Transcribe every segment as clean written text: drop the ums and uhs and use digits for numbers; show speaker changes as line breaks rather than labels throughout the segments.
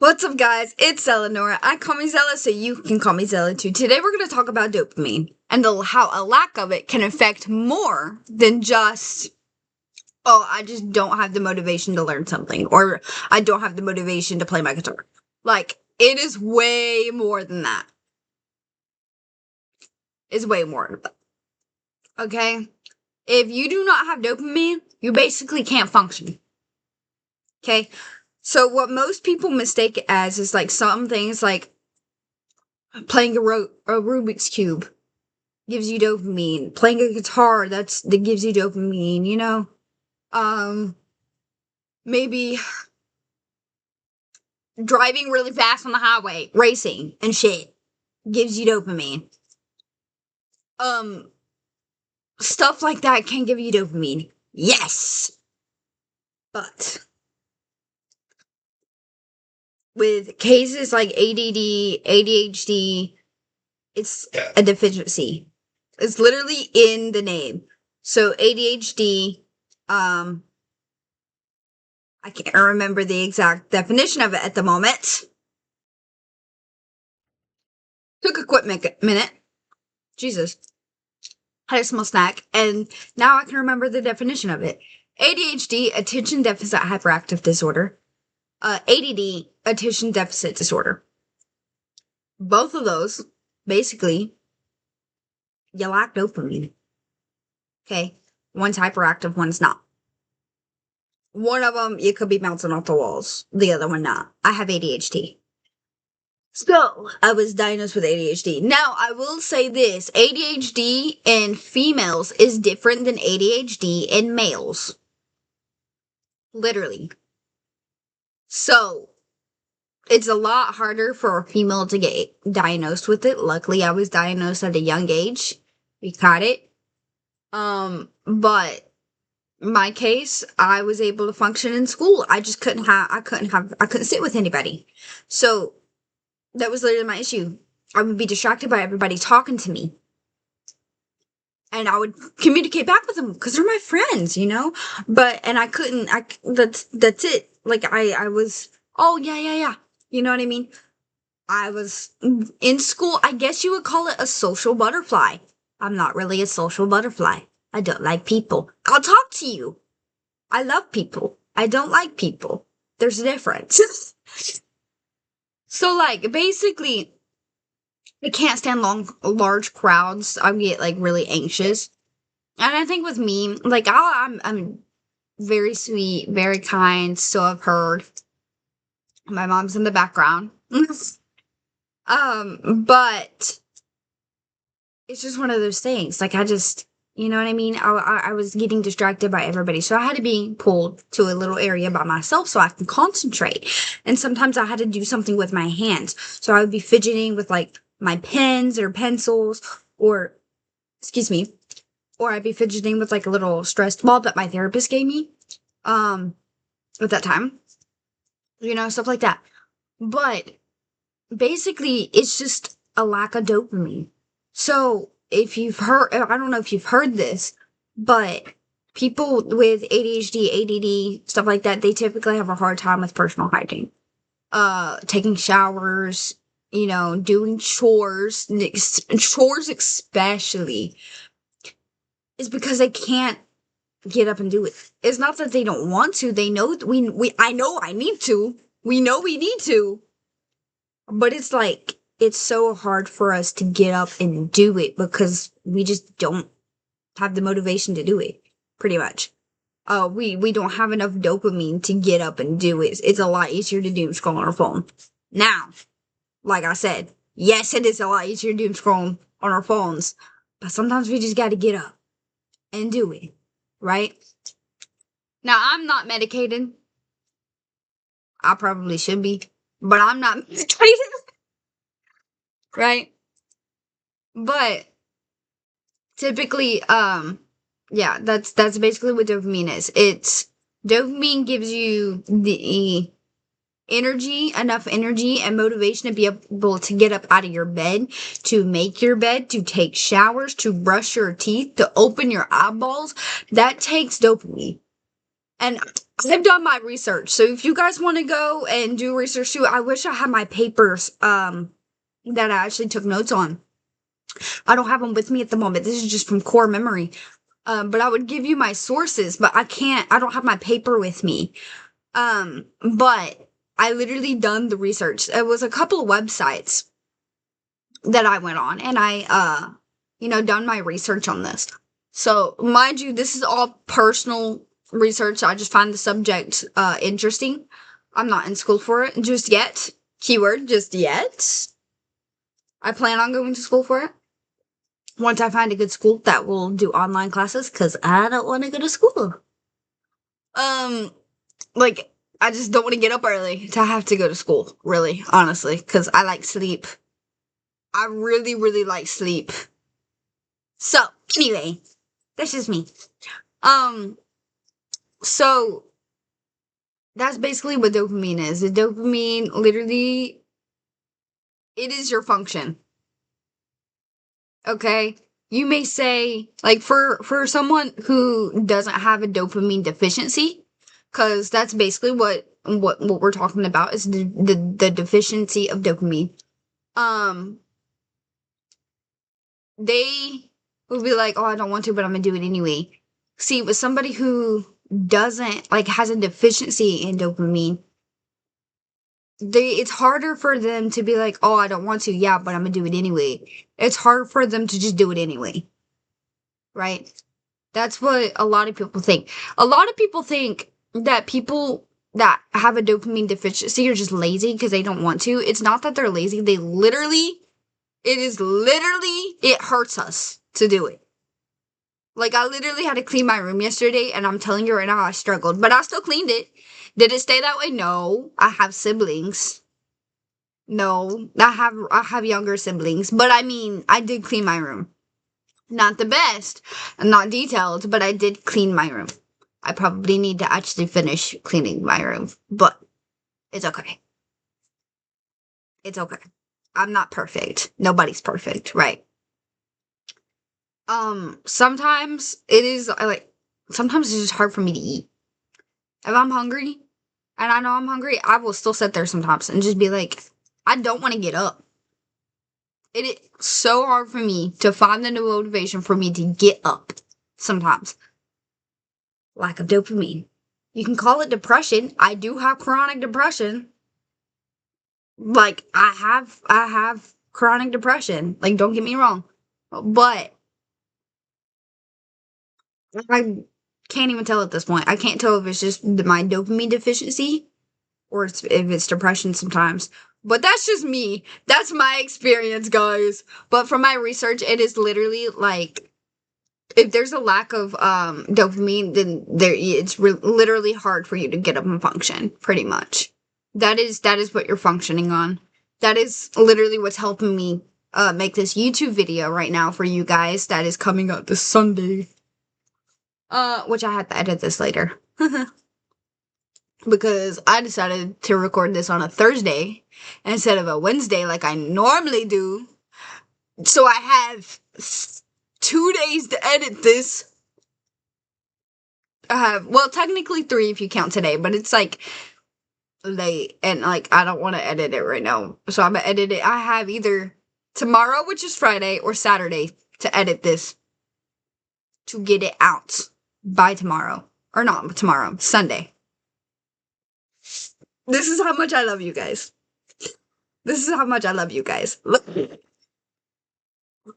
What's up, guys? It's Eleanor. I call me Zella, so you can call me Zella too. Today we're going to talk about dopamine and how a lack of it can affect more than just, oh, I just don't have the motivation to learn something, or I don't have the motivation to play my guitar. Like, it is way more than that. It's way more. Okay? If you do not have dopamine, you basically can't function. Okay? So what most people mistake it as is like some things like playing a Rubik's Cube gives you dopamine. Playing a guitar, that gives you dopamine, you know? Um, maybe driving really fast on the highway, racing and shit gives you dopamine. Stuff like that can give you dopamine. Yes! But with cases like ADD, ADHD, it's a deficiency. It's literally in the name. So ADHD, I can't remember the exact definition of it at the moment. Took a quick minute. Jesus. Had a small snack, and now I can remember the definition of it. ADHD, attention deficit hyperactive disorder. ADD, attention deficit disorder. Both of those, basically, you lack dopamine. Okay? One's hyperactive, one's not. One of them, you could be bouncing off the walls. The other one, not. I have ADHD. So, I was diagnosed with ADHD. Now, I will say this. ADHD in females is different than ADHD in males. Literally. So, it's a lot harder for a female to get diagnosed with it. Luckily, I was diagnosed at a young age. We caught it. But my case, I was able to function in school. I just couldn't sit with anybody. So, that was literally my issue. I would be distracted by everybody talking to me. And I would communicate back with them because they're my friends, you know? And I couldn't, that's it. Like, I was, oh, yeah. You know what I mean? I was in school. I guess you would call it a social butterfly. I'm not really a social butterfly. I don't like people. I'll talk to you. I love people. I don't like people. There's a difference. So, like, basically, I can't stand large crowds. I get, like, really anxious. And I think with me, like, I'm very sweet, very kind, so I've heard. My mom's in the background. But it's just one of those things. Like, you know what I mean? I was getting distracted by everybody, so I had to be pulled to a little area by myself so I can concentrate. And sometimes I had to do something with my hands. So I would be fidgeting with, like, my pens or pencils, or, excuse me, or I'd be fidgeting with, like, a little stress ball that my therapist gave me, at that time. You know, stuff like that. But basically, it's just a lack of dopamine. So, if you've heard, I don't know if you've heard this, but people with ADHD, ADD, stuff like that, they typically have a hard time with personal hygiene. Taking showers, you know, doing chores especially, is because they can't get up and do it. It's not that they don't want to. They know I know I need to. We know we need to. But it's like, it's so hard for us to get up and do it because we just don't have the motivation to do it, pretty much. We don't have enough dopamine to get up and do it. It's a lot easier to doom scroll on our phone. Now, like I said, yes, it is a lot easier to doom scroll on our phones, but sometimes we just gotta get up and do it, right? Now, I'm not medicated. I probably should be, but I'm not medicated. Right? But typically, yeah, that's basically what dopamine is. Dopamine gives you the energy, enough energy and motivation to be able to get up out of your bed, to make your bed, to take showers, to brush your teeth, to open your eyeballs. That takes dopamine. And I've done my research. So if you guys want to go and do research too, I wish I had my papers that I actually took notes on. I don't have them with me at the moment. This is just from core memory. But I would give you my sources, but I don't have my paper with me. But I literally done the research. It was a couple of websites that I went on, and done my research on this. So, mind you, this is all personal research. I just find the subject interesting. I'm not in school for it just yet. Keyword, just yet. I plan on going to school for it. Once I find a good school that will do online classes, because I don't want to go to school. Like, I just don't want to get up early to have to go to school, really, honestly, because I like sleep. I really, really like sleep. So, anyway, that's just me. So that's basically what dopamine is. The dopamine literally, it is your function. Okay? You may say, like, for someone who doesn't have a dopamine deficiency, because that's basically what we're talking about is the deficiency of dopamine. They will be like, oh, I don't want to, but I'm gonna do it anyway. See, with somebody who doesn't, like, has a deficiency in dopamine, it's harder for them to be like, oh, I don't want to, yeah, but I'm gonna do it anyway. It's hard for them to just do it anyway. Right? That's what a lot of people think. A lot of people think that people that have a dopamine deficiency are just lazy because they don't want to. It's not that they're lazy. It hurts us to do it. Like, I literally had to clean my room yesterday, and I'm telling you right now, I struggled. But I still cleaned it. Did it stay that way? No. I have siblings. No. I have younger siblings. But I mean, I did clean my room. Not the best, and not detailed, but I did clean my room. I probably need to actually finish cleaning my room, but it's okay. It's okay. I'm not perfect. Nobody's perfect, right? Sometimes sometimes it's just hard for me to eat. If I'm hungry, and I know I'm hungry, I will still sit there sometimes and just be like, I don't want to get up. It is so hard for me to find the motivation for me to get up sometimes. Lack of dopamine. You can call it depression. I do have chronic depression. Like, I have chronic depression. Like, don't get me wrong. But I can't even tell at this point. I can't tell if it's just my dopamine deficiency or if it's depression sometimes. But that's just me. That's my experience, guys. But from my research, it is literally like, if there's a lack of dopamine, then it's literally hard for you to get up and function, pretty much. That is what you're functioning on. That is literally what's helping me make this YouTube video right now for you guys that is coming out this Sunday. Which I have to edit this later. Because I decided to record this on a Thursday instead of a Wednesday like I normally do. So I have 2 days to edit this. I have, well, technically 3 if you count today, but it's like late and like I don't want to edit it right now. So I'm gonna edit it. I have either tomorrow, which is Friday, or Saturday to edit this to get it out by tomorrow. Or not tomorrow, Sunday. This is how much I love you guys. This is how much I love you guys. Look.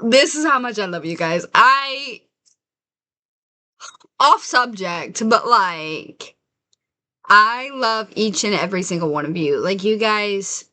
This is how much I love you guys. Off subject, but like, I love each and every single one of you. Like, you guys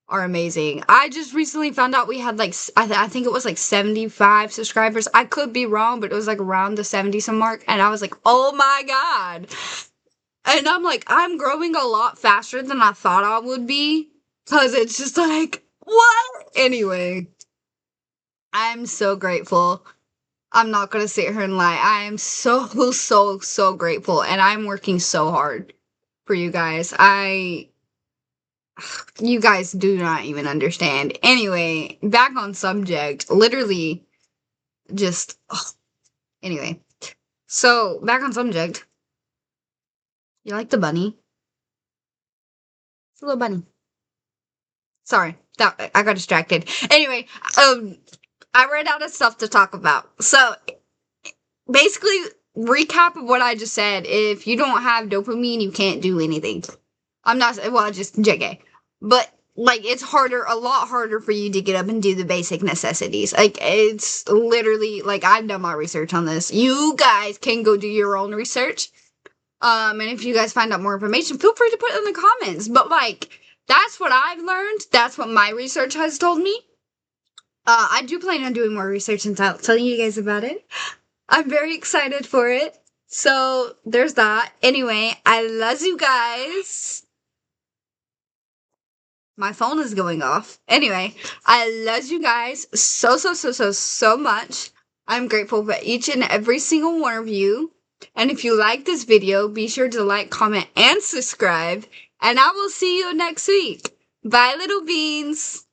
are amazing. I just recently found out we had like, I think it was like 75 subscribers. I could be wrong, but it was like around the 70-some mark. And I was like, oh my God. And I'm like, I'm growing a lot faster than I thought I would be. Cause it's just like, what? Anyway, I'm so grateful. I'm not gonna sit here and lie. I am so, so, so grateful. And I'm working so hard for you guys. You guys do not even understand. Anyway, back on subject. Literally, just, anyway. So, back on subject. You like the bunny? It's a little bunny. Sorry, that I got distracted. Anyway, I ran out of stuff to talk about. So basically, recap of what I just said. If you don't have dopamine, you can't do anything. I'm not, well, just JK. But, like, it's harder, a lot harder for you to get up and do the basic necessities. Like, it's literally, like, I've done my research on this. You guys can go do your own research. And if you guys find out more information, feel free to put it in the comments. But, like, that's what I've learned. That's what my research has told me. I do plan on doing more research and telling you guys about it. I'm very excited for it. So, there's that. Anyway, I love you guys. My phone is going off. Anyway, I love you guys so much. I'm grateful for each and every single one of you. And if you like this video, be sure to like, comment, and subscribe. And I will see you next week. Bye, little beans.